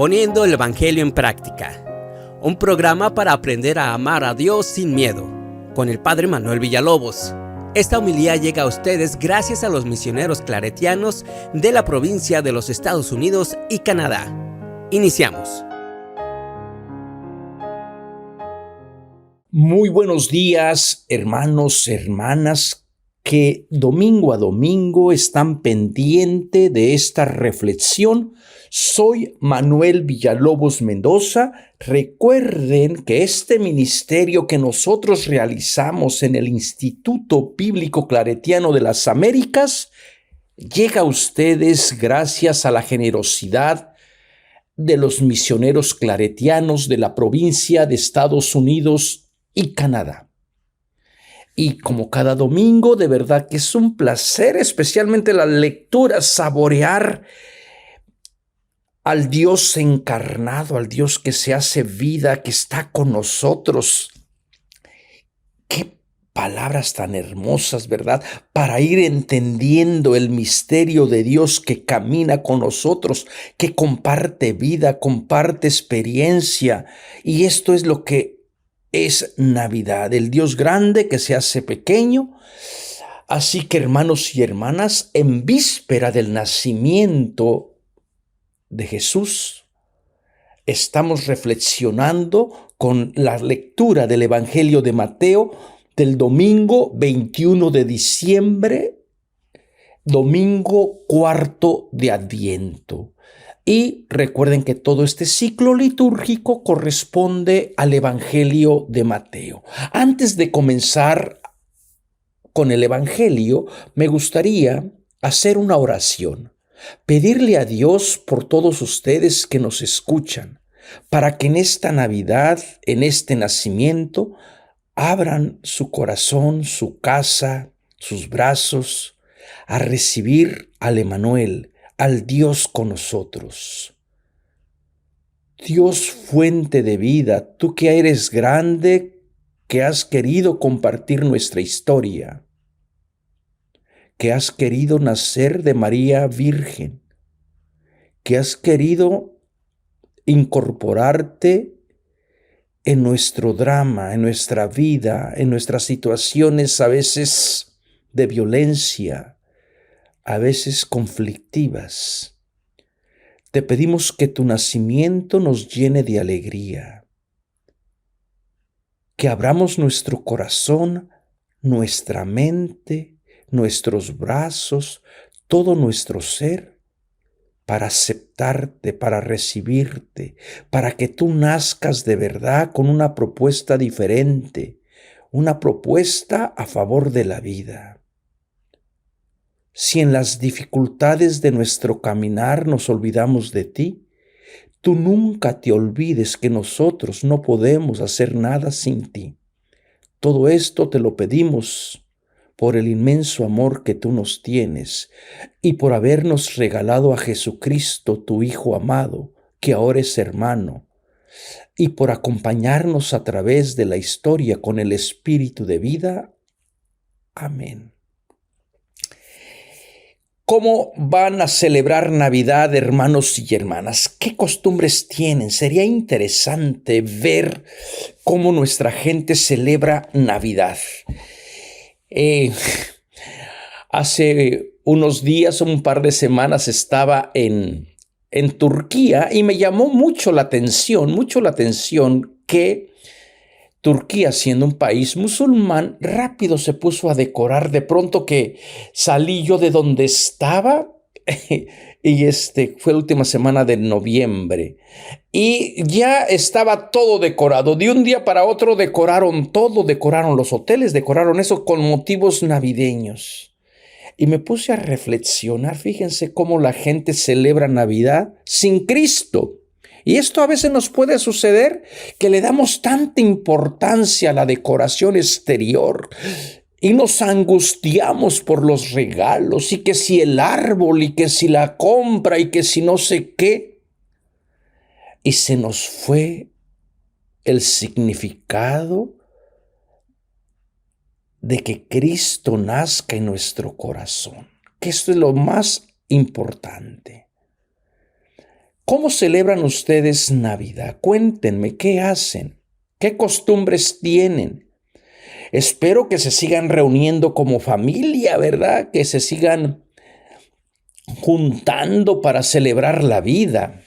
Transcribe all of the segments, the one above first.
Poniendo el Evangelio en práctica. Un programa para aprender a amar a Dios sin miedo, con el Padre Manuel Villalobos. Esta homilía llega a ustedes gracias a los misioneros claretianos de la provincia de los Estados Unidos y Canadá. Iniciamos. Muy buenos días, hermanos, hermanas, que domingo a domingo están pendientes de esta reflexión. Soy Manuel Villalobos Mendoza. Recuerden que este ministerio que nosotros realizamos en el Instituto Bíblico Claretiano de las Américas llega a ustedes gracias a la generosidad de los misioneros claretianos de la provincia de Estados Unidos y Canadá. Y como cada domingo, de verdad que es un placer, especialmente la lectura, saborear al Dios encarnado, al Dios que se hace vida, que está con nosotros. Qué palabras tan hermosas, ¿verdad? Para ir entendiendo el misterio de Dios que camina con nosotros, que comparte vida, comparte experiencia. Y esto es lo que es Navidad, el Dios grande que se hace pequeño. Así que, hermanos y hermanas, en víspera del nacimiento de Jesús, estamos reflexionando con la lectura del Evangelio de Mateo del domingo 21 de diciembre, domingo cuarto de Adviento. Y recuerden que todo este ciclo litúrgico corresponde al Evangelio de Mateo. Antes de comenzar con el Evangelio, me gustaría hacer una oración, pedirle a Dios por todos ustedes que nos escuchan, para que en esta Navidad, en este nacimiento, abran su corazón, su casa, sus brazos, a recibir al Emmanuel, al Dios con nosotros. Dios fuente de vida, tú que eres grande, que has querido compartir nuestra historia, que has querido nacer de María Virgen, que has querido incorporarte en nuestro drama, en nuestra vida, en nuestras situaciones a veces de violencia, a veces conflictivas. Te pedimos que tu nacimiento nos llene de alegría, que abramos nuestro corazón, nuestra mente, nuestros brazos, todo nuestro ser, para aceptarte, para recibirte, para que tú nazcas de verdad con una propuesta diferente, una propuesta a favor de la vida. Si en las dificultades de nuestro caminar nos olvidamos de ti, tú nunca te olvides que nosotros no podemos hacer nada sin ti. Todo esto te lo pedimos por el inmenso amor que tú nos tienes y por habernos regalado a Jesucristo, tu Hijo amado, que ahora es hermano, y por acompañarnos a través de la historia con el Espíritu de vida. Amén. ¿Cómo van a celebrar Navidad, hermanos y hermanas? ¿Qué costumbres tienen? Sería interesante ver cómo nuestra gente celebra Navidad. Hace unos días, un par de semanas, estaba en Turquía y me llamó mucho la atención que Turquía, siendo un país musulmán, rápido se puso a decorar. De pronto que salí yo de donde estaba y fue la última semana de noviembre y ya estaba todo decorado. De un día para otro decoraron todo, decoraron los hoteles, decoraron eso con motivos navideños. Y me puse a reflexionar, fíjense cómo la gente celebra Navidad sin Cristo. Y esto a veces nos puede suceder, que le damos tanta importancia a la decoración exterior y nos angustiamos por los regalos y que si el árbol y que si la compra y que si no sé qué. Y se nos fue el significado de que Cristo nazca en nuestro corazón, que esto es lo más importante. ¿Cómo celebran ustedes Navidad? Cuéntenme, ¿qué hacen? ¿Qué costumbres tienen? Espero que se sigan reuniendo como familia, ¿verdad? Que se sigan juntando para celebrar la vida.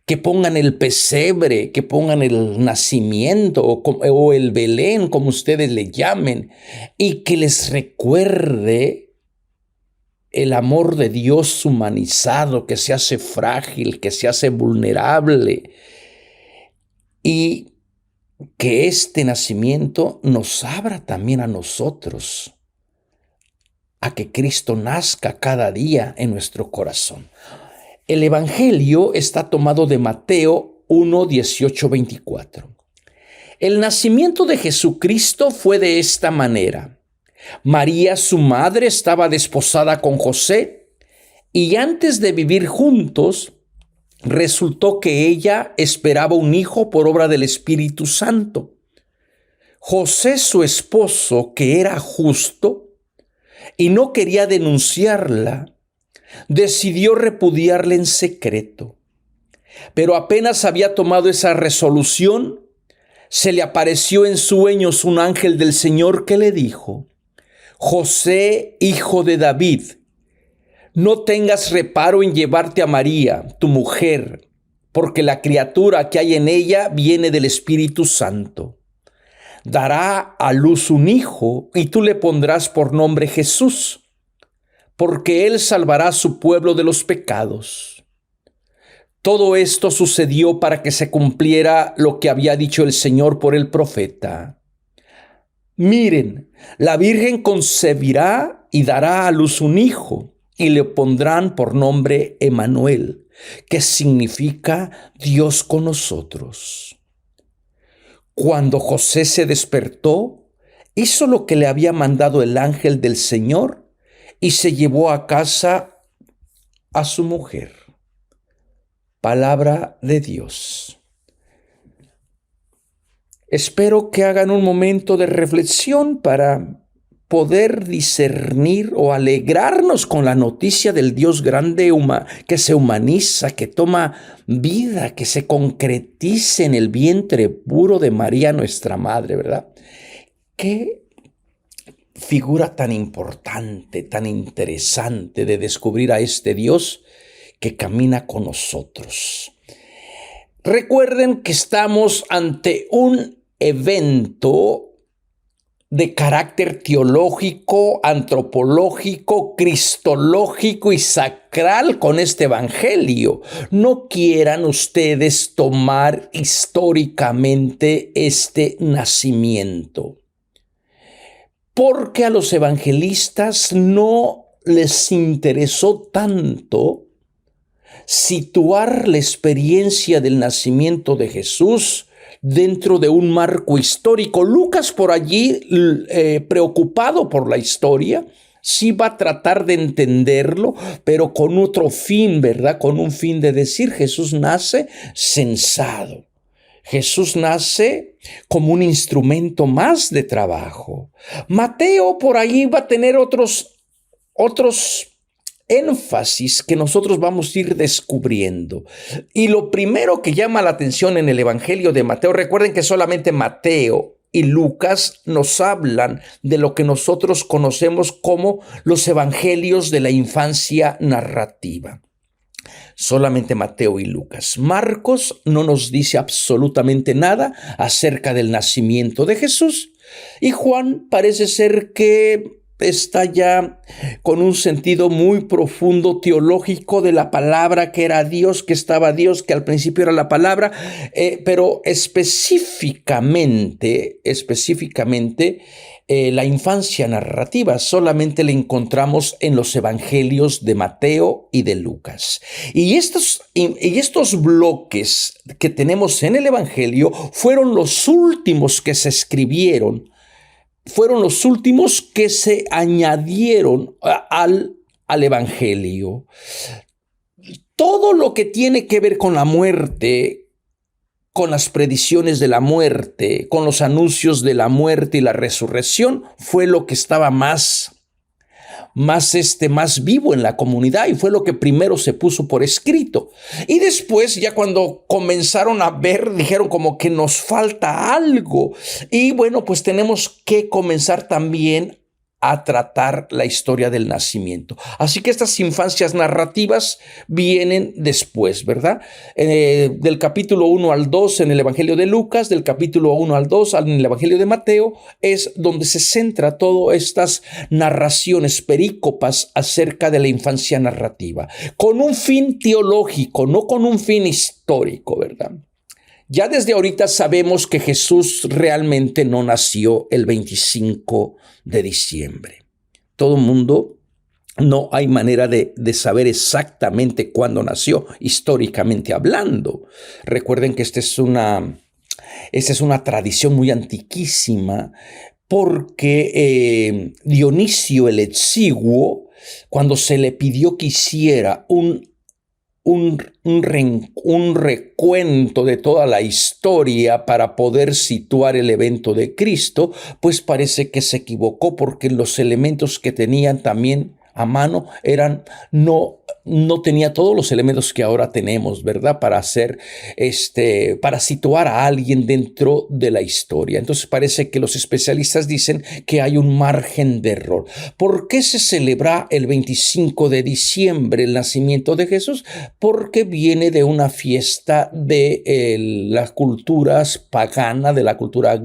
Que pongan el pesebre, que pongan el nacimiento o el Belén, como ustedes le llamen, y que les recuerde el amor de Dios humanizado, que se hace frágil, que se hace vulnerable, y que este nacimiento nos abra también a nosotros, a que Cristo nazca cada día en nuestro corazón. El Evangelio está tomado de Mateo 1, 18, 24. El nacimiento de Jesucristo fue de esta manera. María, su madre, estaba desposada con José y antes de vivir juntos, resultó que ella esperaba un hijo por obra del Espíritu Santo. José, su esposo, que era justo y no quería denunciarla, decidió repudiarla en secreto. Pero apenas había tomado esa resolución, se le apareció en sueños un ángel del Señor que le dijo: José, hijo de David, no tengas reparo en llevarte a María, tu mujer, porque la criatura que hay en ella viene del Espíritu Santo. Dará a luz un hijo y tú le pondrás por nombre Jesús, porque él salvará a su pueblo de los pecados. Todo esto sucedió para que se cumpliera lo que había dicho el Señor por el profeta. Miren, la Virgen concebirá y dará a luz un hijo, y le pondrán por nombre Emmanuel, que significa Dios con nosotros. Cuando José se despertó, hizo lo que le había mandado el ángel del Señor y se llevó a casa a su mujer. Palabra de Dios. Espero que hagan un momento de reflexión para poder discernir o alegrarnos con la noticia del Dios grande que se humaniza, que toma vida, que se concretiza en el vientre puro de María, nuestra madre, ¿verdad? Qué figura tan importante, tan interesante de descubrir a este Dios que camina con nosotros. Recuerden que estamos ante un evento de carácter teológico, antropológico, cristológico y sacral con este evangelio. No quieran ustedes tomar históricamente este nacimiento, porque a los evangelistas no les interesó tanto situar la experiencia del nacimiento de Jesús dentro de un marco histórico. Lucas, por allí, preocupado por la historia, sí va a tratar de entenderlo, pero con otro fin, ¿verdad? Con un fin de decir: Jesús nace censado. Jesús nace como un instrumento más de trabajo. Mateo por ahí va a tener otros énfasis que nosotros vamos a ir descubriendo. Y lo primero que llama la atención en el Evangelio de Mateo, recuerden que solamente Mateo y Lucas nos hablan de lo que nosotros conocemos como los evangelios de la infancia narrativa. Solamente Mateo y Lucas. Marcos no nos dice absolutamente nada acerca del nacimiento de Jesús. Y Juan parece ser que está ya con un sentido muy profundo teológico de la palabra, que era Dios, que estaba Dios, que al principio era la palabra, pero específicamente, la infancia narrativa solamente la encontramos en los evangelios de Mateo y de Lucas. Y estos bloques que tenemos en el evangelio fueron los últimos que se escribieron, fueron los últimos que se añadieron al evangelio. Todo lo que tiene que ver con la muerte, con las predicciones de la muerte, con los anuncios de la muerte y la resurrección, fue lo que estaba más más vivo en la comunidad, y fue lo que primero se puso por escrito. Y después, ya cuando comenzaron a ver, dijeron como que nos falta algo. Y bueno, pues tenemos que comenzar también a tratar la historia del nacimiento. Así que estas infancias narrativas vienen después, ¿verdad? Del capítulo 1 al 2 en el Evangelio de Lucas, del capítulo 1 al 2 en el Evangelio de Mateo, es donde se centra todas estas narraciones, perícopas acerca de la infancia narrativa, con un fin teológico, no con un fin histórico, ¿verdad? Ya desde ahorita sabemos que Jesús realmente no nació el 25 de diciembre. Todo el mundo, no hay manera de saber exactamente cuándo nació, históricamente hablando. Recuerden que esta es una tradición muy antiquísima, porque Dionisio el Exiguo, cuando se le pidió que hiciera un recuento de toda la historia para poder situar el evento de Cristo, pues parece que se equivocó, porque los elementos que tenían también a mano no tenía todos los elementos que ahora tenemos, ¿verdad? Para situar a alguien dentro de la historia. Entonces parece que los especialistas dicen que hay un margen de error. ¿Por qué se celebra el 25 de diciembre el nacimiento de Jesús? Porque viene de una fiesta de las culturas pagana, de la cultura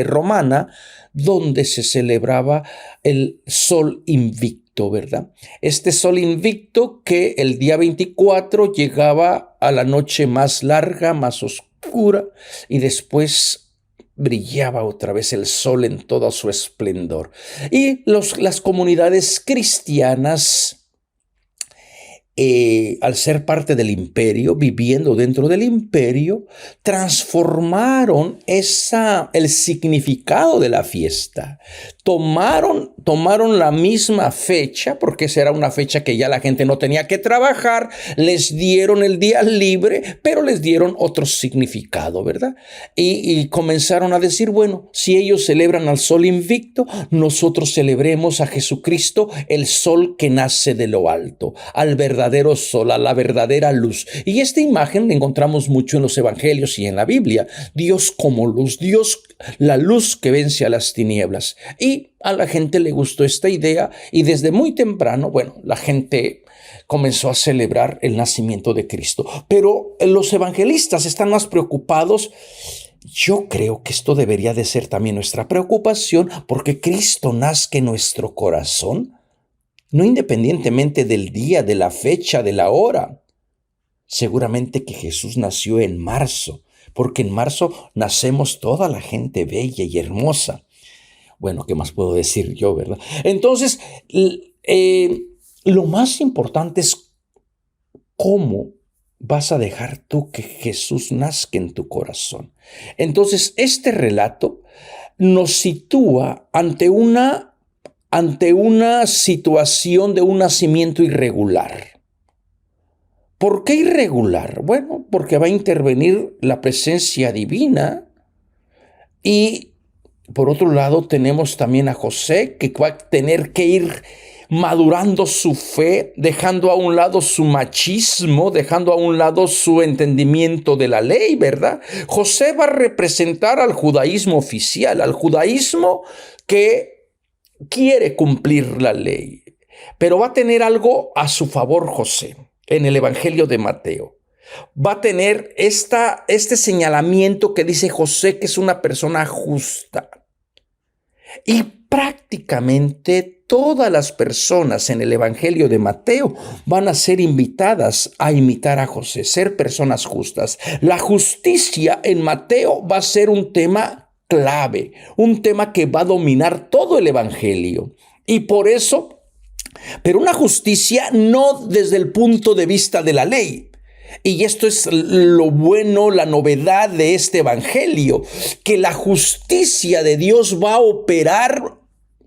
romana, donde se celebraba el sol invicto, ¿verdad? Este sol invicto que el día 24 llegaba a la noche más larga, más oscura, y después brillaba otra vez el sol en todo su esplendor. Y las comunidades cristianas, al ser parte del imperio, viviendo dentro del imperio, transformaron el significado de la fiesta. Tomaron la misma fecha, porque esa era una fecha que ya la gente no tenía que trabajar, les dieron el día libre, pero les dieron otro significado, ¿verdad? Y comenzaron a decir, bueno, si ellos celebran al sol invicto, nosotros celebremos a Jesucristo, el sol que nace de lo alto, al verdadero sol, a la verdadera luz. Y esta imagen la encontramos mucho en los evangelios y en la Biblia. Dios como luz, Dios, la luz que vence a las tinieblas. Y a la gente le gustó esta idea, y desde muy temprano, bueno, la gente comenzó a celebrar el nacimiento de Cristo. Pero los evangelistas están más preocupados. Yo creo que esto debería de ser también nuestra preocupación, porque Cristo nazca en nuestro corazón, no independientemente del día, de la fecha, de la hora. Seguramente que Jesús nació en marzo, porque en marzo nacemos toda la gente bella y hermosa. Bueno, ¿qué más puedo decir yo, verdad? Entonces, lo más importante es cómo vas a dejar tú que Jesús nazca en tu corazón. Entonces, este relato nos sitúa ante una situación de un nacimiento irregular. ¿Por qué irregular? Bueno, porque va a intervenir la presencia divina, y por otro lado tenemos también a José, que va a tener que ir madurando su fe, dejando a un lado su machismo, dejando a un lado su entendimiento de la ley, ¿verdad? José va a representar al judaísmo oficial, al judaísmo que quiere cumplir la ley, pero va a tener algo a su favor José en el Evangelio de Mateo. Va a tener este señalamiento que dice José que es una persona justa. Y prácticamente todas las personas en el Evangelio de Mateo van a ser invitadas a imitar a José, ser personas justas. La justicia en Mateo va a ser un tema clave, un tema que va a dominar todo el Evangelio. Y por eso, pero una justicia no desde el punto de vista de la ley. Y esto es lo bueno, la novedad de este evangelio, que la justicia de Dios va a operar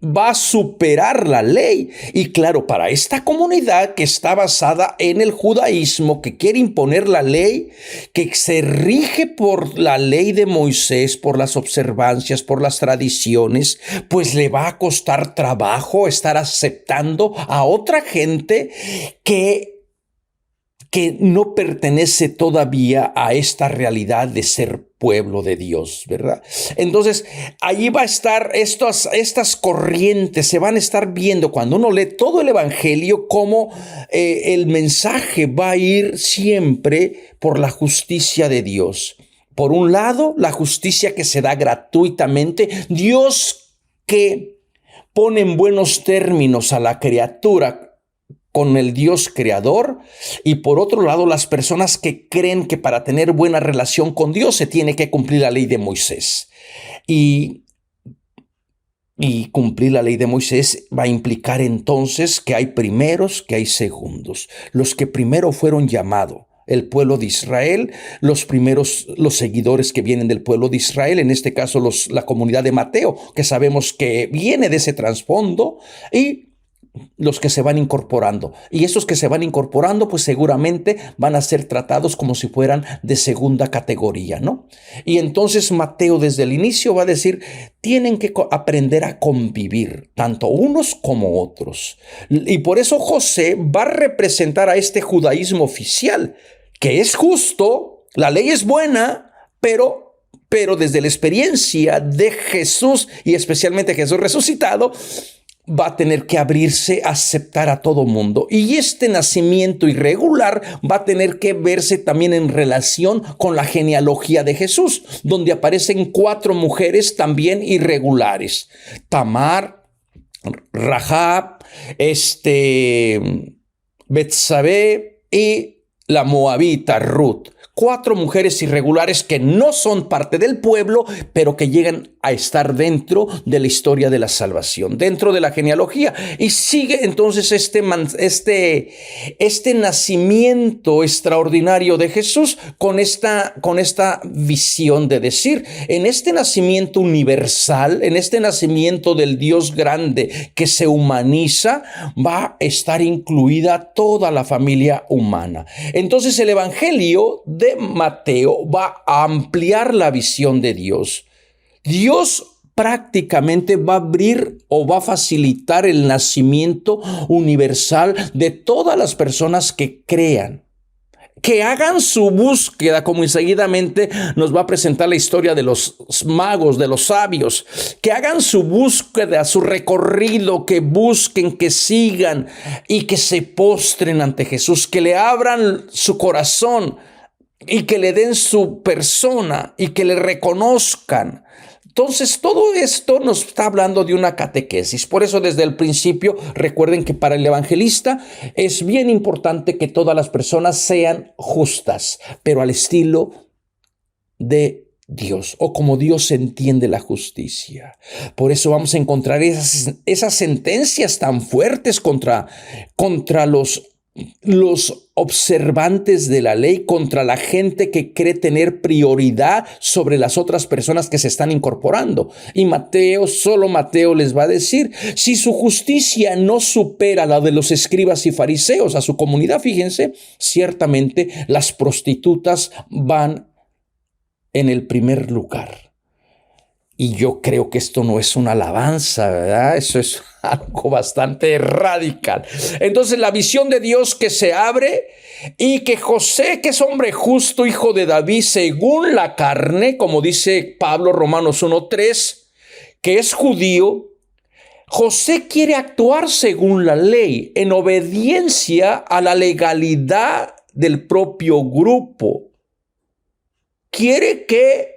va a superar la ley. Y claro, para esta comunidad que está basada en el judaísmo, que quiere imponer la ley, que se rige por la ley de Moisés, por las observancias, por las tradiciones, pues le va a costar trabajo estar aceptando a otra gente que no pertenece todavía a esta realidad de ser pueblo de Dios, ¿verdad? Entonces, allí va a estar estas corrientes, se van a estar viendo cuando uno lee todo el evangelio, cómo el mensaje va a ir siempre por la justicia de Dios. Por un lado, la justicia que se da gratuitamente, Dios que pone en buenos términos a la criatura con el Dios creador, y por otro lado las personas que creen que para tener buena relación con Dios se tiene que cumplir la ley de Moisés. Y cumplir la ley de Moisés va a implicar entonces que hay primeros, que hay segundos. Los que primero fueron llamados, el pueblo de Israel, los primeros, los seguidores que vienen del pueblo de Israel, en este caso la comunidad de Mateo, que sabemos que viene de ese trasfondo, y los que se van incorporando. Y esos que se van incorporando, pues seguramente van a ser tratados como si fueran de segunda categoría, ¿no? Y entonces Mateo desde el inicio va a decir, tienen que aprender a convivir, tanto unos como otros. Y por eso José va a representar a este judaísmo oficial, que es justo, la ley es buena, pero desde la experiencia de Jesús, y especialmente Jesús resucitado, va a tener que abrirse a aceptar a todo mundo. Y este nacimiento irregular va a tener que verse también en relación con la genealogía de Jesús, donde aparecen 4 mujeres también irregulares: Tamar, Rahab, Betsabé y la moabita Ruth. 4 mujeres irregulares que no son parte del pueblo, pero que llegan a estar dentro de la historia de la salvación, dentro de la genealogía. Y sigue entonces este nacimiento extraordinario de Jesús con esta visión de decir, en este nacimiento universal, en este nacimiento del Dios grande que se humaniza, va a estar incluida toda la familia humana. Entonces el evangelio de Mateo va a ampliar la visión de Dios. Dios prácticamente va a abrir o va a facilitar el nacimiento universal de todas las personas que crean, que hagan su búsqueda, como enseguidamente nos va a presentar la historia de los magos, de los sabios, que hagan su búsqueda, su recorrido, que busquen, que sigan y que se postren ante Jesús, que le abran su corazón y que le den su persona y que le reconozcan. Entonces, todo esto nos está hablando de una catequesis. Por eso, desde el principio, recuerden que para el evangelista es bien importante que todas las personas sean justas, pero al estilo de Dios, o como Dios entiende la justicia. Por eso vamos a encontrar esas sentencias tan fuertes contra los observantes de la ley, contra la gente que cree tener prioridad sobre las otras personas que se están incorporando. Y solo Mateo les va a decir, si su justicia no supera la de los escribas y fariseos, a su comunidad, fíjense, ciertamente las prostitutas van en el primer lugar. Y yo creo que esto no es una alabanza, ¿verdad? Eso es algo bastante radical. Entonces, la visión de Dios que se abre, y que José, que es hombre justo, hijo de David, según la carne, como dice Pablo, Romanos 1:3, que es judío, José quiere actuar según la ley, en obediencia a la legalidad del propio grupo. Quiere que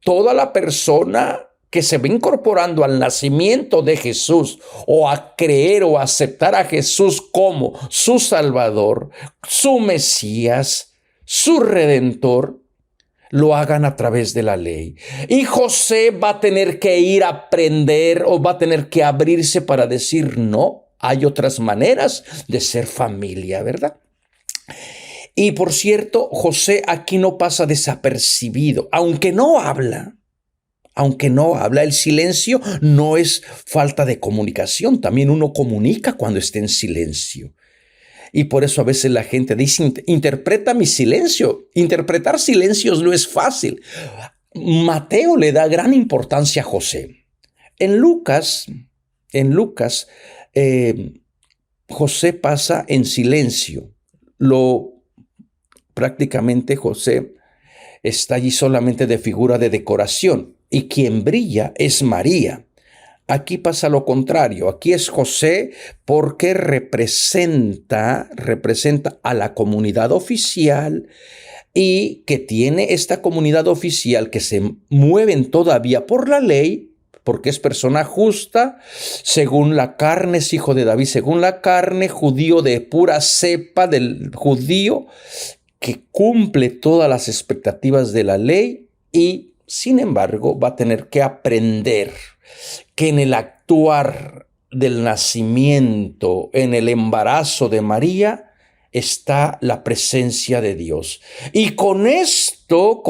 toda la persona que se va incorporando al nacimiento de Jesús, o a creer o a aceptar a Jesús como su Salvador, su Mesías, su Redentor, lo hagan a través de la ley. Y José va a tener que ir a aprender, o va a tener que abrirse para decir, no, hay otras maneras de ser familia, ¿verdad? Y por cierto, José aquí no pasa desapercibido, aunque no habla, aunque no habla. El silencio no es falta de comunicación, también uno comunica cuando está en silencio. Y por eso a veces la gente dice, interpreta mi silencio. Interpretar silencios no es fácil. Mateo le da gran importancia a José. En Lucas, José pasa en silencio. Prácticamente José está allí solamente de figura de decoración, y quien brilla es María. Aquí pasa lo contrario. Aquí es José porque representa a la comunidad oficial, y que tiene esta comunidad oficial que se mueven todavía por la ley, porque es persona justa, según la carne, es hijo de David según la carne, judío de pura cepa del judío, que cumple todas las expectativas de la ley, y sin embargo va a tener que aprender que en el actuar del nacimiento, en el embarazo de María, está la presencia de Dios. Y con esto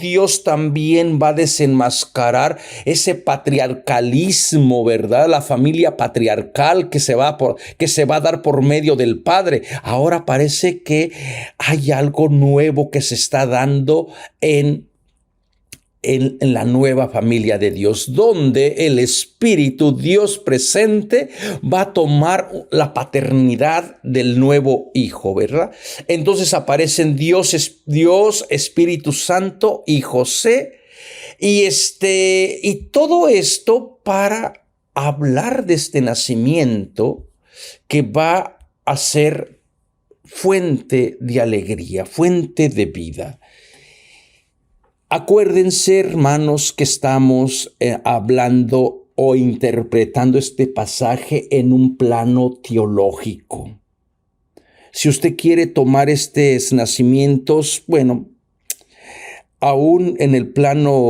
Dios también va a desenmascarar ese patriarcalismo, ¿verdad? La familia patriarcal que se va a dar por medio del Padre. Ahora parece que hay algo nuevo que se está dando en la nueva familia de Dios, donde el Espíritu, Dios presente, va a tomar la paternidad del nuevo Hijo, ¿verdad? Entonces aparecen Dios, Espíritu Santo y José, y todo esto para hablar de este nacimiento que va a ser fuente de alegría, fuente de vida. Acuérdense, hermanos, que estamos hablando o interpretando este pasaje en un plano teológico. Si usted quiere tomar estos nacimientos, bueno, aún en el plano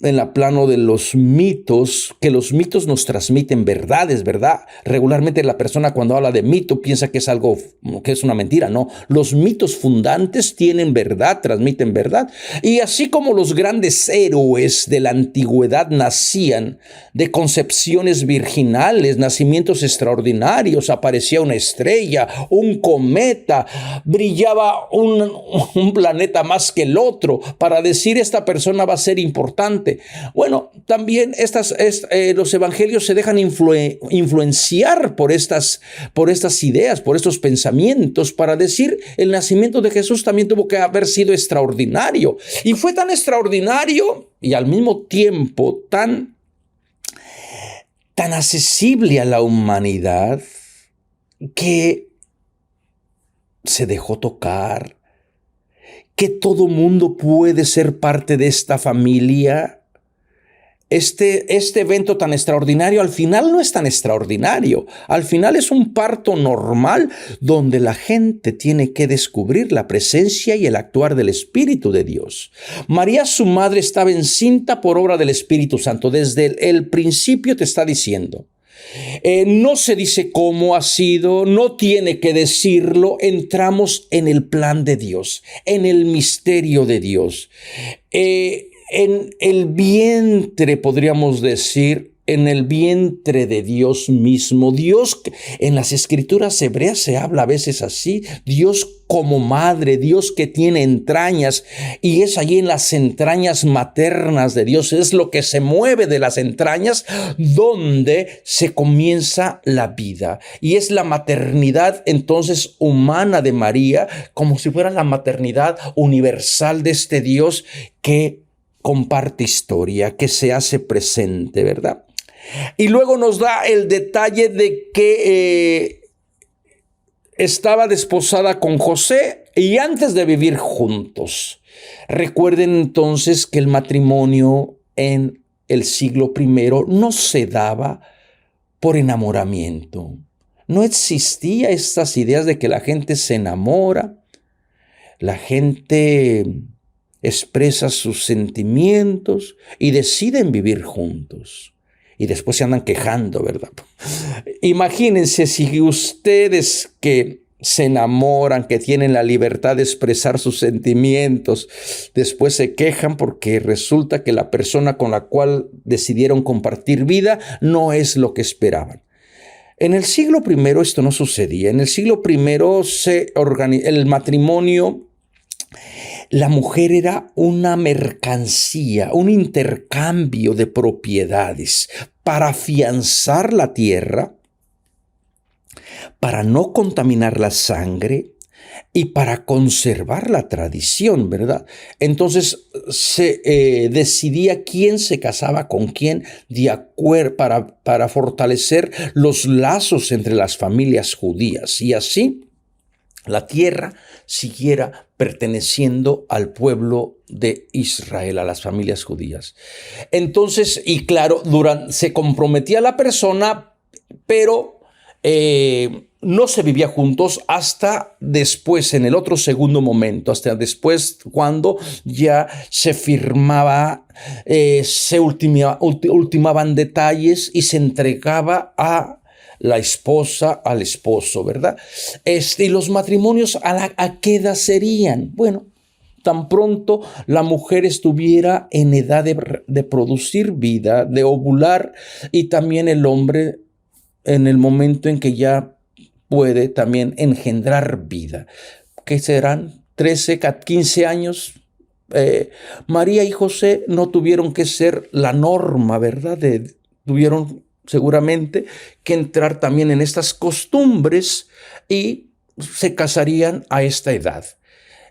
de los mitos, que los mitos nos transmiten verdades, ¿verdad? Regularmente la persona cuando habla de mito piensa que es algo, que es una mentira, ¿no? Los mitos fundantes tienen verdad, transmiten verdad. Y así como los grandes héroes de la antigüedad nacían de concepciones virginales, nacimientos extraordinarios, aparecía una estrella, un cometa, brillaba un planeta más que el otro, para decir esta persona va a ser importante. Bueno, también los evangelios se dejan influenciar por estas ideas, por estos pensamientos, para decir el nacimiento de Jesús también tuvo que haber sido extraordinario. Y fue tan extraordinario y al mismo tiempo tan accesible a la humanidad, que se dejó tocar, que todo mundo puede ser parte de esta familia. Este evento tan extraordinario al final no es tan extraordinario. Al final es un parto normal donde la gente tiene que descubrir la presencia y el actuar del Espíritu de Dios. María, su madre, estaba encinta por obra del Espíritu Santo. Desde el principio te está diciendo. No se dice cómo ha sido, no tiene que decirlo. Entramos en el plan de Dios, en el misterio de Dios. En el vientre, podríamos decir, en el vientre de Dios mismo. Dios, en las escrituras hebreas se habla a veces así, Dios como madre, Dios que tiene entrañas, y es allí en las entrañas maternas de Dios, es lo que se mueve de las entrañas donde se comienza la vida. Y es la maternidad entonces humana de María, como si fuera la maternidad universal de este Dios que comparte historia, que se hace presente, ¿verdad? Y luego nos da el detalle de que estaba desposada con José y antes de vivir juntos. Recuerden entonces que el matrimonio en el siglo I no se daba por enamoramiento. No existía estas ideas de que la gente se enamora, la gente expresa sus sentimientos y deciden vivir juntos. Y después se andan quejando, ¿verdad? Imagínense si ustedes que se enamoran, que tienen la libertad de expresar sus sentimientos. Después se quejan porque resulta que la persona con la cual decidieron compartir vida no es lo que esperaban. En el siglo I esto no sucedía. En el siglo I el matrimonio, la mujer era una mercancía, un intercambio de propiedades para afianzar la tierra, para no contaminar la sangre y para conservar la tradición, ¿verdad? Entonces se decidía quién se casaba con quién de acuerdo para fortalecer los lazos entre las familias judías y así la tierra siguiera perteneciendo al pueblo de Israel, a las familias judías. Entonces, y claro, se comprometía la persona, pero no se vivía juntos hasta después, en el otro segundo momento, hasta después cuando ya se firmaba, se ultimaban detalles y se entregaba a la esposa al esposo, ¿verdad? Y los matrimonios, ¿a qué edad serían? Bueno, tan pronto la mujer estuviera en edad de producir vida, de ovular, y también el hombre en el momento en que ya puede también engendrar vida. ¿Qué serán? 13, 15 años. María y José no tuvieron que ser la norma, ¿verdad? Tuvieron seguramente que entrar también en estas costumbres y se casarían a esta edad.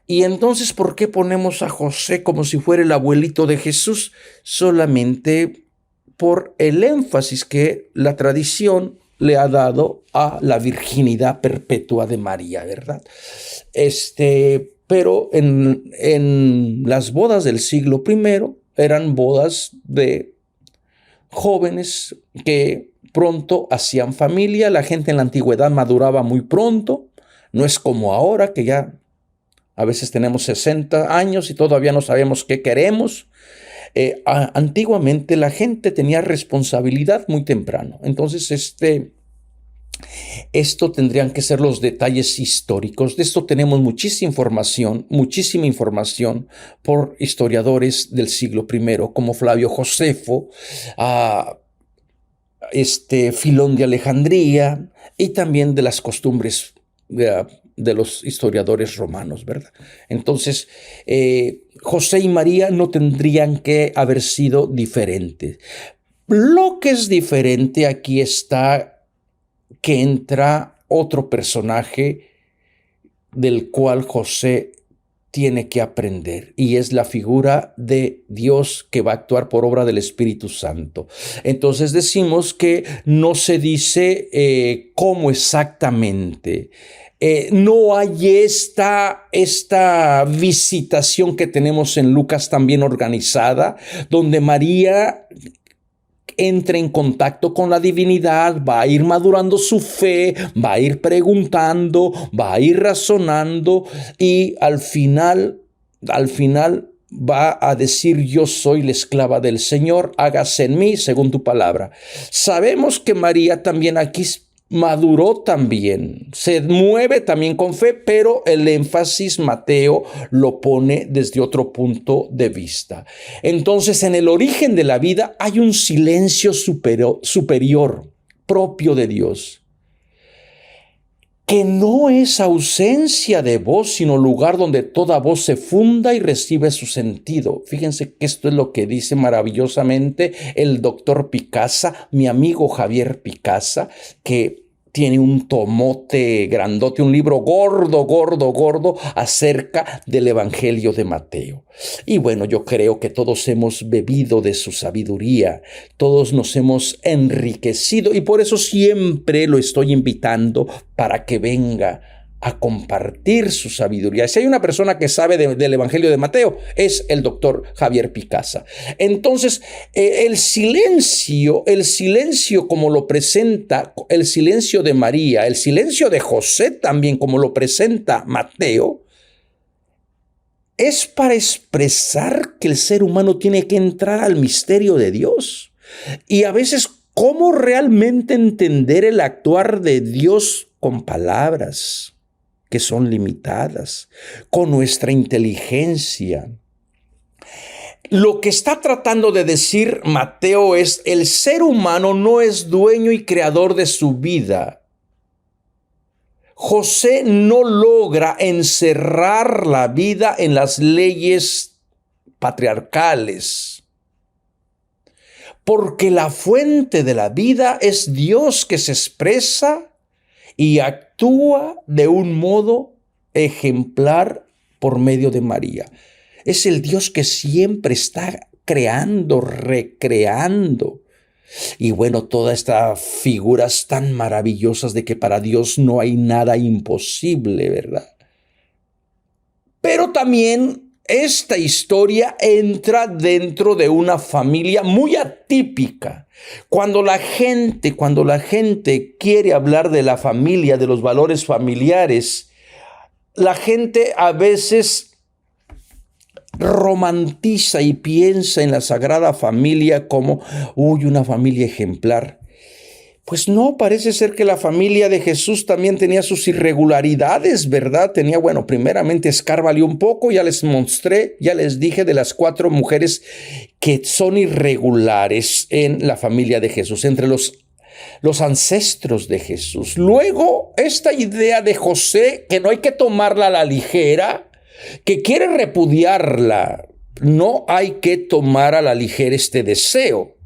Y entonces, ¿por qué ponemos a José como si fuera el abuelito de Jesús? Solamente por el énfasis que la tradición le ha dado a la virginidad perpetua de María, ¿verdad? Pero en las bodas del siglo I eran bodas de jóvenes que pronto hacían familia. La gente en la antigüedad maduraba muy pronto. No es como ahora, que ya a veces tenemos 60 años y todavía no sabemos qué queremos. Antiguamente la gente tenía responsabilidad muy temprano. Entonces, esto tendrían que ser los detalles históricos. De esto tenemos muchísima información por historiadores del siglo I, como Flavio Josefo, Filón de Alejandría, y también de las costumbres de los historiadores romanos, ¿verdad? Entonces, José y María no tendrían que haber sido diferentes. Lo que es diferente aquí está que entra otro personaje del cual José tiene que aprender, y es la figura de Dios que va a actuar por obra del Espíritu Santo. Entonces decimos que no se dice cómo exactamente. No hay esta visitación que tenemos en Lucas también organizada, donde María entra en contacto con la divinidad, va a ir madurando su fe, va a ir preguntando, va a ir razonando, y al final va a decir: yo soy la esclava del Señor, hágase en mí según tu palabra. Sabemos que María también aquí maduró también, se mueve también con fe, pero el énfasis Mateo lo pone desde otro punto de vista. Entonces, en el origen de la vida hay un silencio superior propio de Dios, que no es ausencia de voz, sino lugar donde toda voz se funda y recibe su sentido. Fíjense que esto es lo que dice maravillosamente el doctor Picasa, mi amigo Javier Picasa, que tiene un tomote grandote, un libro gordo acerca del Evangelio de Mateo. Y bueno, yo creo que todos hemos bebido de su sabiduría, todos nos hemos enriquecido, y por eso siempre lo estoy invitando para que venga a compartir su sabiduría. Si hay una persona que sabe del Evangelio de Mateo, es el doctor Javier Picasa. Entonces, el silencio como lo presenta, el silencio de María, el silencio de José también como lo presenta Mateo, es para expresar que el ser humano tiene que entrar al misterio de Dios. Y a veces, ¿cómo realmente entender el actuar de Dios con palabras? que son limitadas, con nuestra inteligencia. Lo que está tratando de decir Mateo es: el ser humano no es dueño y creador de su vida. José no logra encerrar la vida en las leyes patriarcales, porque la fuente de la vida es Dios, que se expresa y actúa de un modo ejemplar por medio de María. Es el Dios que siempre está creando, recreando. Y bueno, todas estas figuras tan maravillosas de que para Dios no hay nada imposible, ¿verdad? Pero también esta historia entra dentro de una familia muy atípica. Cuando la gente quiere hablar de la familia, de los valores familiares, la gente a veces romantiza y piensa en la Sagrada Familia como, una familia ejemplar. Pues no, parece ser que la familia de Jesús también tenía sus irregularidades, ¿verdad? Primeramente escárbale un poco, ya les mostré, ya les dije de las 4 mujeres que son irregulares en la familia de Jesús, entre los ancestros de Jesús. Luego, esta idea de José, que no hay que tomarla a la ligera, que quiere repudiarla. No hay que tomar a la ligera este deseo.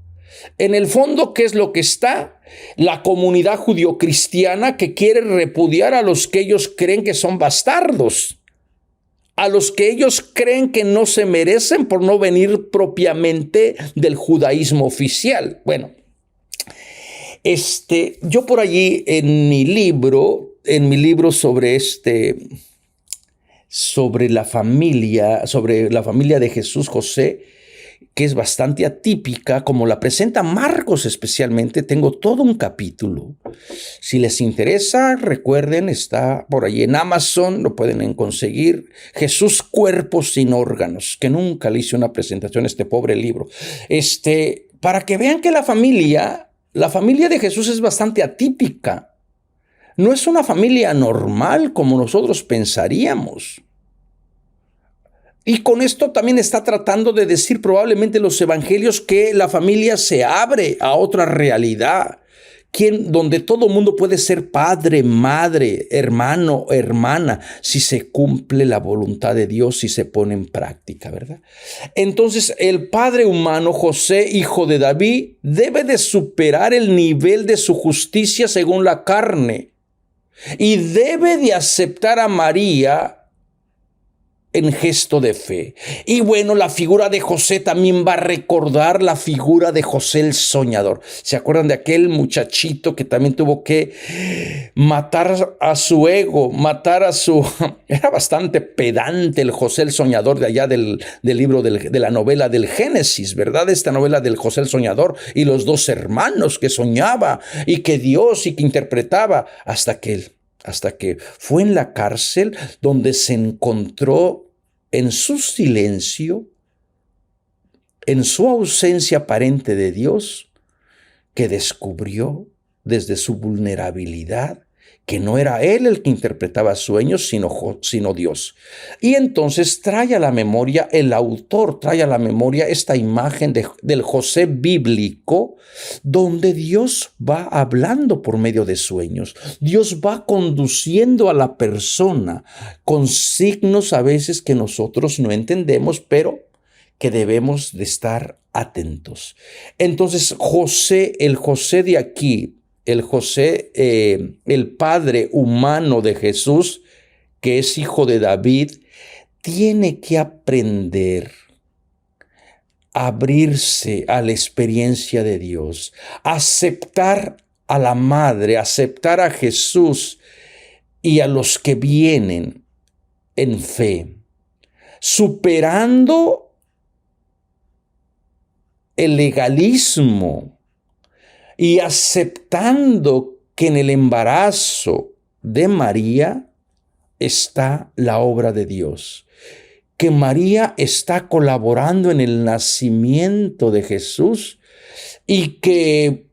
En el fondo, ¿qué es lo que está? La comunidad judio-cristiana que quiere repudiar a los que ellos creen que son bastardos, a los que ellos creen que no se merecen por no venir propiamente del judaísmo oficial. Bueno, yo por allí en mi libro sobre la familia de Jesús, José, que es bastante atípica, como la presenta Marcos especialmente, tengo todo un capítulo. Si les interesa, recuerden, está por ahí en Amazon, lo pueden conseguir. Jesús, cuerpo sin órganos, que nunca le hice una presentación a este pobre libro. Para que vean que la familia de Jesús es bastante atípica. No es una familia normal como nosotros pensaríamos. Y con esto también está tratando de decir probablemente los evangelios que la familia se abre a otra realidad, donde todo mundo puede ser padre, madre, hermano, hermana, si se cumple la voluntad de Dios, si se pone en práctica, ¿verdad? Entonces, el padre humano, José, hijo de David, debe de superar el nivel de su justicia según la carne y debe de aceptar a María en gesto de fe. Y bueno, la figura de José también va a recordar la figura de José el soñador. ¿Se acuerdan de aquel muchachito que también tuvo que matar a su ego, Era bastante pedante el José el soñador de allá del libro de la novela del Génesis, ¿verdad? Esta novela del José el soñador y los 2 hermanos que soñaba y que Dios y que interpretaba hasta que fue en la cárcel donde se encontró en su silencio, en su ausencia aparente de Dios, que descubrió desde su vulnerabilidad que no era él el que interpretaba sueños, sino Dios. Y entonces trae a la memoria, el autor trae a la memoria esta imagen del José bíblico, donde Dios va hablando por medio de sueños. Dios va conduciendo a la persona con signos a veces que nosotros no entendemos, pero que debemos de estar atentos. Entonces, el José de aquí, el José, el padre humano de Jesús, que es hijo de David, tiene que aprender a abrirse a la experiencia de Dios, aceptar a la madre, aceptar a Jesús y a los que vienen en fe, superando el legalismo y aceptando que en el embarazo de María está la obra de Dios, que María está colaborando en el nacimiento de Jesús y que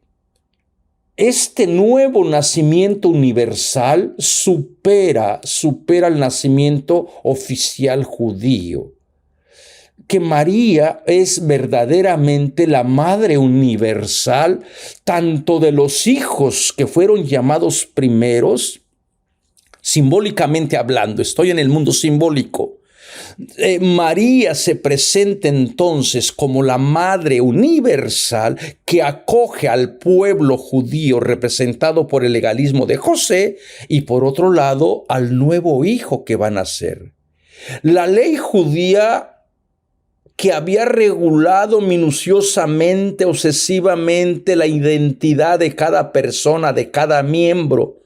este nuevo nacimiento universal supera el nacimiento oficial judío. Que María es verdaderamente la madre universal, tanto de los hijos que fueron llamados primeros, simbólicamente hablando, estoy en el mundo simbólico. María se presenta entonces como la madre universal que acoge al pueblo judío representado por el legalismo de José y por otro lado al nuevo hijo que va a nacer. La ley judía que había regulado minuciosamente, obsesivamente la identidad de cada persona, de cada miembro,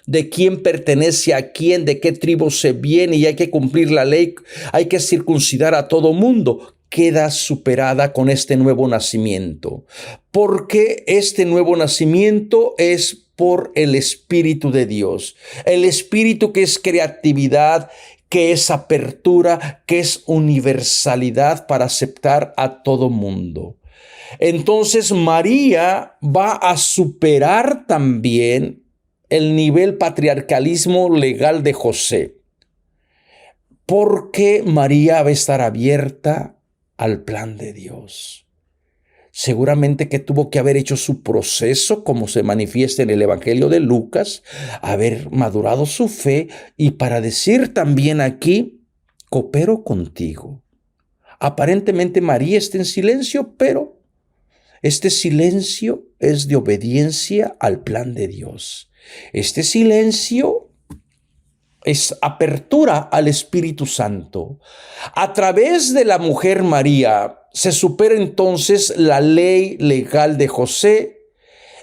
de quién pertenece a quién, de qué tribu se viene y hay que cumplir la ley, hay que circuncidar a todo mundo, queda superada con este nuevo nacimiento. Porque este nuevo nacimiento es por el Espíritu de Dios. El Espíritu que es creatividad, que es apertura, que es universalidad para aceptar a todo mundo. Entonces María va a superar también el nivel patriarcalismo legal de José, porque María va a estar abierta al plan de Dios. Seguramente que tuvo que haber hecho su proceso, como se manifiesta en el Evangelio de Lucas, haber madurado su fe y para decir también aquí, coopero contigo. Aparentemente María está en silencio, pero este silencio es de obediencia al plan de Dios. Este silencio es apertura al Espíritu Santo. A través de la mujer María se supera entonces la ley legal de José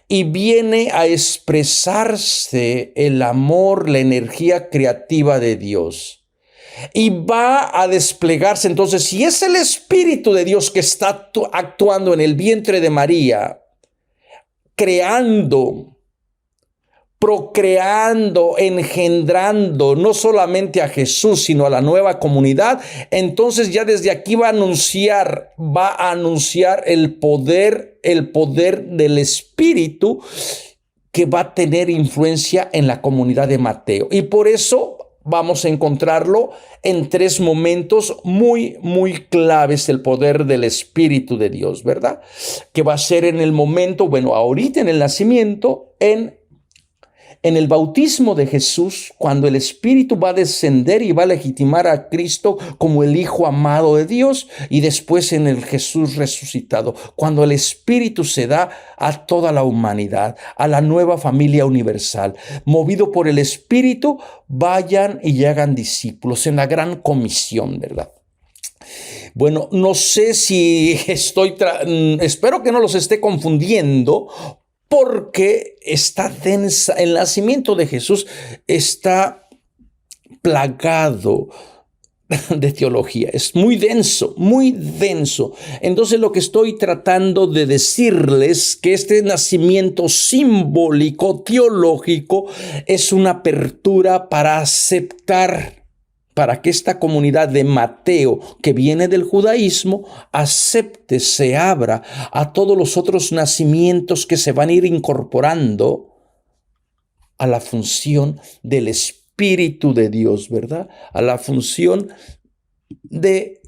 y viene a expresarse el amor, la energía creativa de Dios. Y va a desplegarse entonces, si es el Espíritu de Dios que está actuando en el vientre de María, creando, procreando, engendrando no solamente a Jesús, sino a la nueva comunidad, entonces ya desde aquí va a anunciar el poder del Espíritu que va a tener influencia en la comunidad de Mateo. Y por eso vamos a encontrarlo en tres momentos muy, muy claves, el poder del Espíritu de Dios, ¿verdad? Que va a ser en el momento, ahorita en el nacimiento, en el bautismo de Jesús, cuando el Espíritu va a descender y va a legitimar a Cristo como el Hijo amado de Dios, y después en el Jesús resucitado, cuando el Espíritu se da a toda la humanidad, a la nueva familia universal. Movido por el Espíritu, vayan y hagan discípulos en la gran comisión, ¿verdad? Bueno, no sé si espero que no los esté confundiendo, porque está densa, el nacimiento de Jesús está plagado de teología, es muy denso, muy denso. Entonces lo que estoy tratando de decirles que este nacimiento simbólico, teológico, es una apertura para aceptar, para que esta comunidad de Mateo, que viene del judaísmo, acepte, se abra a todos los otros nacimientos que se van a ir incorporando a la función del Espíritu de Dios, ¿verdad? A la función de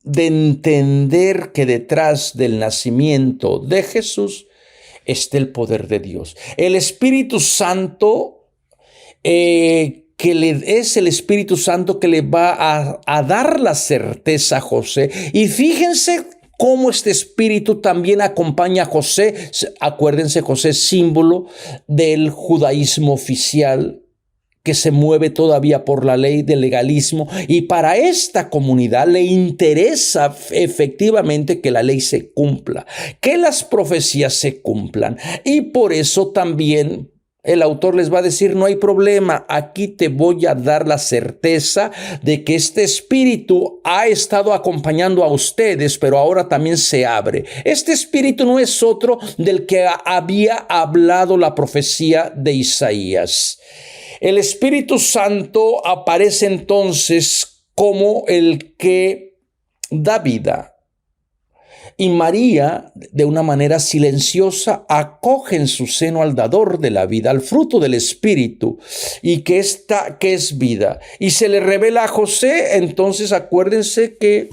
entender que detrás del nacimiento de Jesús está el poder de Dios. El Espíritu Santo es el Espíritu Santo que le va a dar la certeza a José. Y fíjense cómo este Espíritu también acompaña a José. Acuérdense, José es símbolo del judaísmo oficial que se mueve todavía por la ley del legalismo, y para esta comunidad le interesa efectivamente que la ley se cumpla, que las profecías se cumplan, y por eso también el autor les va a decir, no hay problema, aquí te voy a dar la certeza de que este Espíritu ha estado acompañando a ustedes, pero ahora también se abre. Este Espíritu no es otro del que había hablado la profecía de Isaías. El Espíritu Santo aparece entonces como el que da vida. Y María, de una manera silenciosa, acoge en su seno al dador de la vida, al fruto del Espíritu, y que es vida. Y se le revela a José. Entonces acuérdense que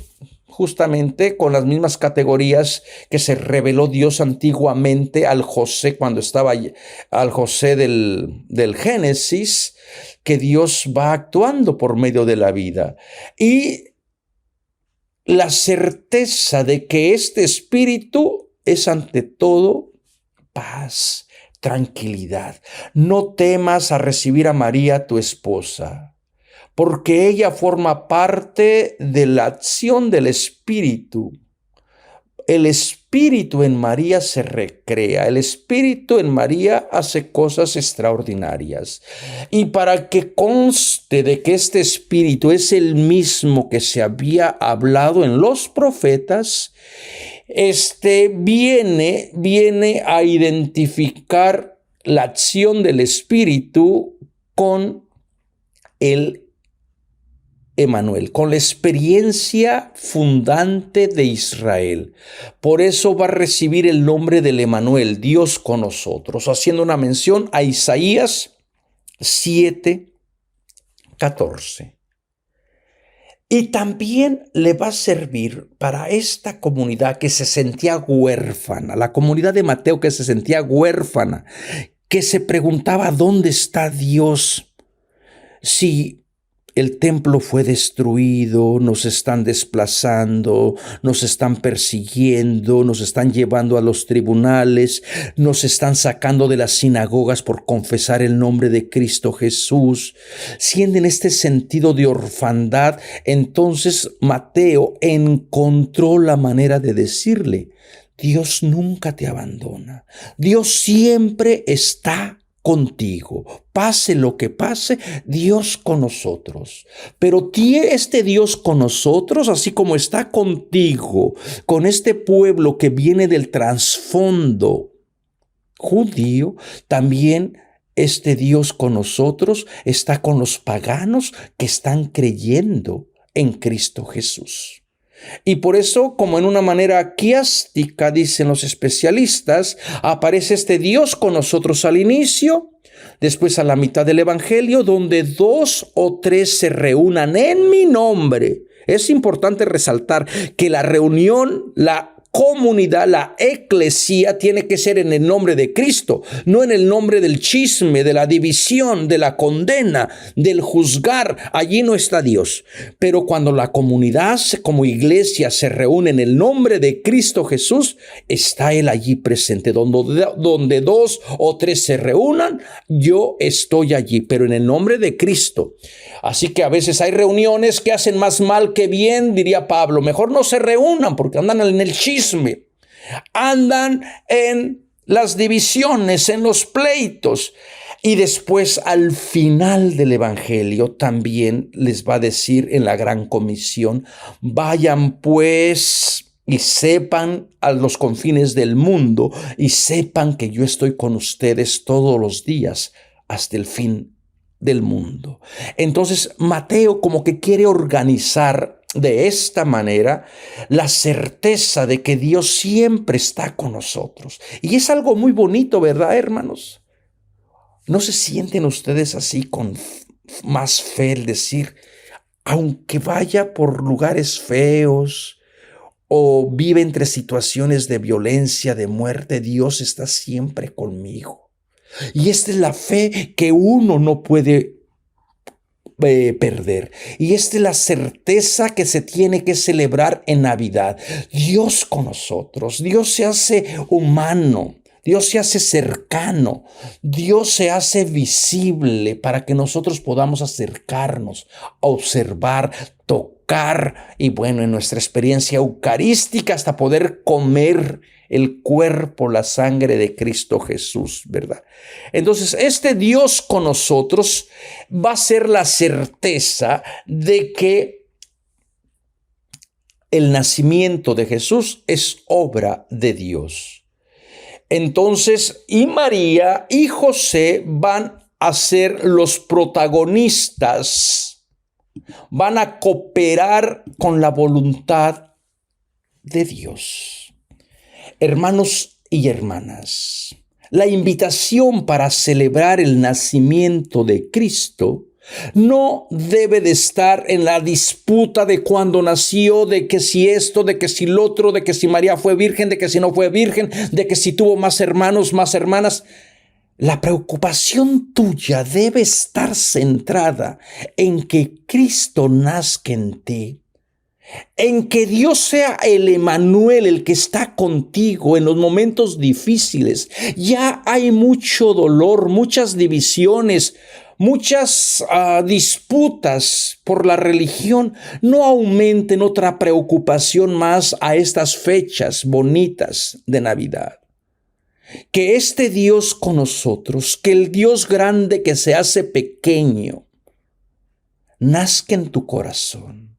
justamente con las mismas categorías que se reveló Dios antiguamente al José cuando estaba al José del Génesis, que Dios va actuando por medio de la vida. Y la certeza de que este espíritu es ante todo paz, tranquilidad. No temas a recibir a María, tu esposa, porque ella forma parte de la acción del Espíritu. El Espíritu en María se recrea, el Espíritu en María hace cosas extraordinarias. Y para que conste de que este Espíritu es el mismo que se había hablado en los profetas, viene a identificar la acción del Espíritu con el Emanuel, con la experiencia fundante de Israel. Por eso va a recibir el nombre del Emanuel, Dios con nosotros, haciendo una mención a Isaías 7:14. Y también le va a servir para esta comunidad que se sentía huérfana, la comunidad de Mateo que se sentía huérfana, que se preguntaba ¿dónde está Dios? Si el templo fue destruido, nos están desplazando, nos están persiguiendo, nos están llevando a los tribunales, nos están sacando de las sinagogas por confesar el nombre de Cristo Jesús. Sienten este sentido de orfandad. Entonces Mateo encontró la manera de decirle: Dios nunca te abandona. Dios siempre está contigo. Pase lo que pase, Dios con nosotros. Pero este Dios con nosotros, así como está contigo, con este pueblo que viene del trasfondo judío, también este Dios con nosotros está con los paganos que están creyendo en Cristo Jesús. Y por eso, como en una manera quiástica, dicen los especialistas, aparece este Dios con nosotros al inicio, después a la mitad del Evangelio, donde 2 o 3 se reúnan en mi nombre. Es importante resaltar que la reunión, la comunidad, la eclesía tiene que ser en el nombre de Cristo, no en el nombre del chisme, de la división, de la condena, del juzgar. Allí no está Dios. Pero cuando la comunidad como iglesia se reúne en el nombre de Cristo Jesús, está Él allí presente. Donde 2 o 3 se reúnan, yo estoy allí, pero en el nombre de Cristo. Así que a veces hay reuniones que hacen más mal que bien, diría Pablo. Mejor no se reúnan porque andan en el chisme, andan en las divisiones, en los pleitos. Y después al final del Evangelio también les va a decir en la gran comisión: vayan pues y sepan a los confines del mundo y sepan que yo estoy con ustedes todos los días hasta el fin del mundo. Entonces Mateo como que quiere organizar de esta manera la certeza de que Dios siempre está con nosotros. Y es algo muy bonito, ¿verdad, hermanos? ¿No se sienten ustedes así con más fe el decir, aunque vaya por lugares feos o vive entre situaciones de violencia, de muerte, Dios está siempre conmigo? Y esta es la fe que uno no puede perder. Y esta es la certeza que se tiene que celebrar en Navidad. Dios con nosotros. Dios se hace humano. Dios se hace cercano. Dios se hace visible para que nosotros podamos acercarnos, observar, tocar y bueno, en nuestra experiencia eucarística hasta poder comer el cuerpo, la sangre de Cristo Jesús, ¿verdad? Entonces, este Dios con nosotros va a ser la certeza de que el nacimiento de Jesús es obra de Dios. Entonces, y María y José van a ser los protagonistas, van a cooperar con la voluntad de Dios. Hermanos y hermanas, la invitación para celebrar el nacimiento de Cristo no debe de estar en la disputa de cuándo nació, de que si esto, de que si lo otro, de que si María fue virgen, de que si no fue virgen, de que si tuvo más hermanos, más hermanas. La preocupación tuya debe estar centrada en que Cristo nazca en ti, en que Dios sea el Emmanuel, el que está contigo en los momentos difíciles. Ya hay mucho dolor, muchas divisiones, muchas disputas por la religión. No aumenten otra preocupación más a estas fechas bonitas de Navidad. Que este Dios con nosotros, que el Dios grande que se hace pequeño, nazca en tu corazón.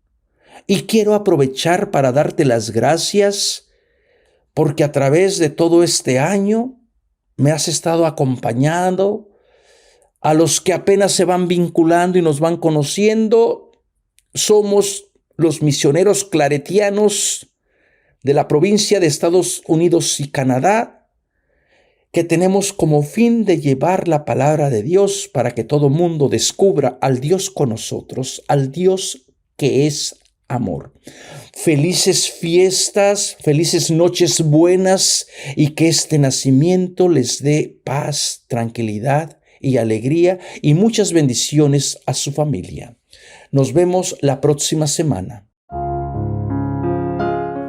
Y quiero aprovechar para darte las gracias porque a través de todo este año me has estado acompañando. A los que apenas se van vinculando y nos van conociendo, somos los misioneros claretianos de la provincia de Estados Unidos y Canadá, que tenemos como fin de llevar la palabra de Dios para que todo mundo descubra al Dios con nosotros, al Dios que es amor. Felices fiestas, felices noches buenas y que este nacimiento les dé paz, tranquilidad y alegría y muchas bendiciones a su familia. Nos vemos la próxima semana.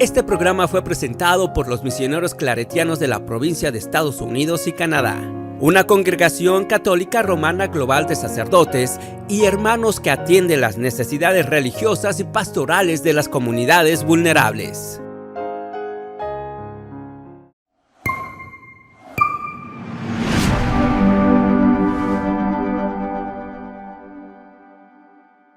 Este programa fue presentado por los misioneros claretianos de la provincia de Estados Unidos y Canadá, una congregación católica romana global de sacerdotes y hermanos que atiende las necesidades religiosas y pastorales de las comunidades vulnerables.